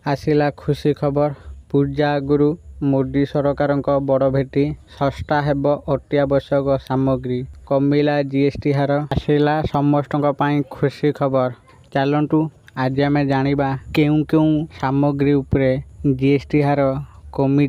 आसिला खुशी खबर पूजा आगुरु मोदी सरकार बड़ भेटी सस्ता हेब अत्यावश्यक सामग्री कमिला जीएसटी हार आसिला समस्त खुशी खबर। चलतु आज आम जानिबा केउ केउ सामग्री उपरे जीएसटी हार कमी।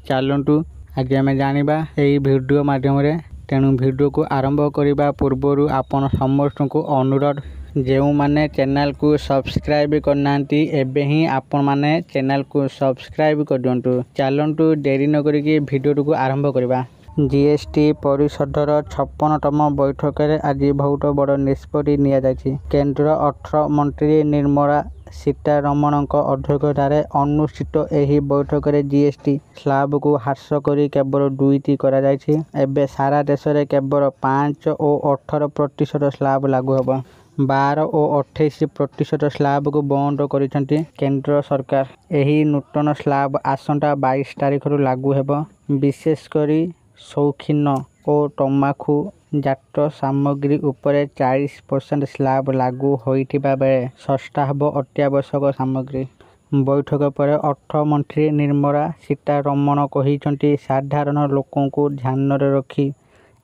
चलतु आज आम जानिबा एई वीडियो माध्यम रे। तेणु वीडियो को आरंभ करने पूर्व आपण समस्त को अनुरोध जो माने चैनल को सब्सक्राइब करना एबे ही आपण माने चैनल को सब्सक्राइब कर दियंतु। चलतु देरी न करिके वीडियो को आरंभ करबा। जीएसटी परिषदर 56तम बैठक में आज बहुत बड़ निष्पत्ति निया जायछि। केंद्र अर्थ मंत्री निर्मला सीतारमण अध्यक्षतार अनुष्ठित एही बैठक में जीएसटी स्लैब को ह्रास करी केवल 2टी करा जायछि। एबे सारा देश में केवल 5 और 18% स्लैब लागू होबो। 12 और 28% स्लैब को बंद करिसेंति केंद्र सरकार। एही नूतन स्लैब आसंता 22 तारिख रु लागू हेबो। विशेष करी शौखीन और तंबाकू जात सामग्री उपरे 40% स्लैब लागू होइथिबा बेले सस्ता हेबो अत्यावश्यक सामग्री। बैठक पर अर्थमंत्री निर्मला सीतारमण कहिसेंति साधारण लोकों को ध्यान रे रखी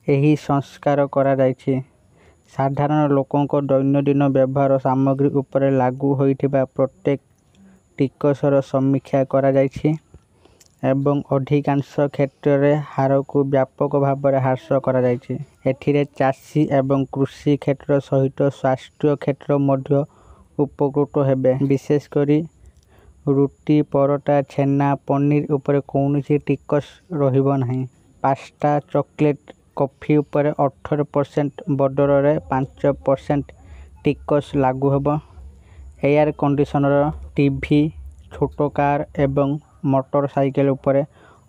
एही संस्कार करा जायछि। साधारण लोकों को दैनंदिन व्यवहार सामग्री उपरे लागू होइथिबा प्रत्येक टिकसर समीक्षा करा जायछि एवं अधिकांश क्षेत्र रे हार को व्यापक भाव में ह्रास करा जायछि। एथिरे चाषी एवं कृषि क्षेत्र सहित स्वास्थ्य क्षेत्र मध्य उपकृत हेबे। विशेष करी रुटी परोटा छेना पनीर उपरे कौनसी टिकस रहिबो नाही। पास्ता चॉकलेट कॉफी उपरे 18% बदल रे 5% टिकस लागू हेबो। एयर कंडीशनर टीवी छोट कार एवं मोटरसाइकेल उपरे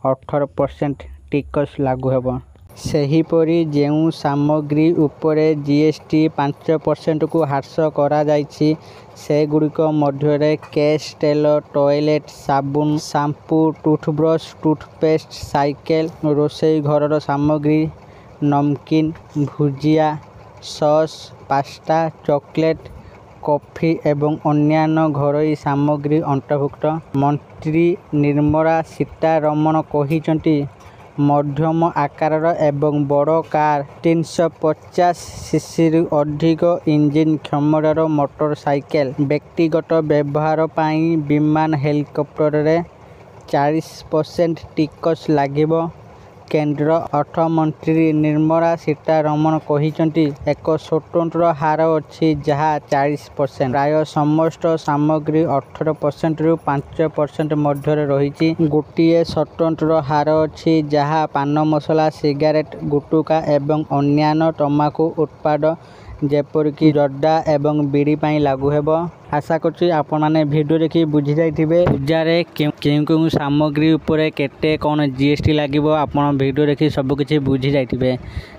18% टिकस लागू हेबो। सेहीपरि जेउ सामग्री उपरे जीएसटी 5% को ह्रास करा जायछि से गुड़िक मध्य केश तेल टॉयलेट साबुन शैम्पू टूथब्रश टूथपेस्ट साइकेल रोषेई घर सामग्री नमकीन भुजिया सॉस पास्ता चॉकलेट कॉफी एवं अन्यान्य घरोई सामग्री अंतर्भुक्त। मंत्री निर्मला सीतारमण कहिसेंति मध्यम आकार एवं बड़ कार 350 सीसी अधिक इंजिन क्षमतार मोटरसाइकेल व्यक्तिगत व्यवहार पाई विमान हेलिकॉप्टर रे 40% टिकस लागिबो। केंद्र अर्थमंत्री निर्मला सीतारमण कहिसेंति एक स्वतंत्र हार अछि जहा 40%। प्राय समस्त सामग्री 18% रु 5% मध्य रहिछि। गोटिए स्वतंत्र हार अछि जहा पान मसला सिगारेट गुटुका एवं अन्यान्य तंबाकू उत्पाद जेपरिक जर्दा एवं बीड़ी पाई लागू हेबो। आशा करछि आपण माने वीडियो देखि बुझि जाइथिबे पूजारे केउ सामग्री उपरे केते कोन जीएसटी लागिबो। आपण वीडियो देखि सब किछि बुझि जाइथिबे।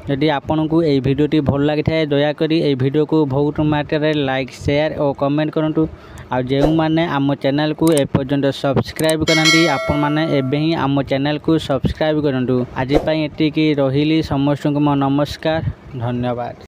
यदि आपनकु एई वीडियोटी भल लागिथाय दया करी एई वीडियो को बहुत मात्रा लाइक शेयर और कमेंट करंतु। आ जेउ माने आम चैनल को ए पर्यंत सब्सक्राइब करनांती आपण माने एबे ही आम चैनल को सब्सक्राइब करंतु। आज पई एतिकी रहिली समस्त को नमस्कार धन्यवाद।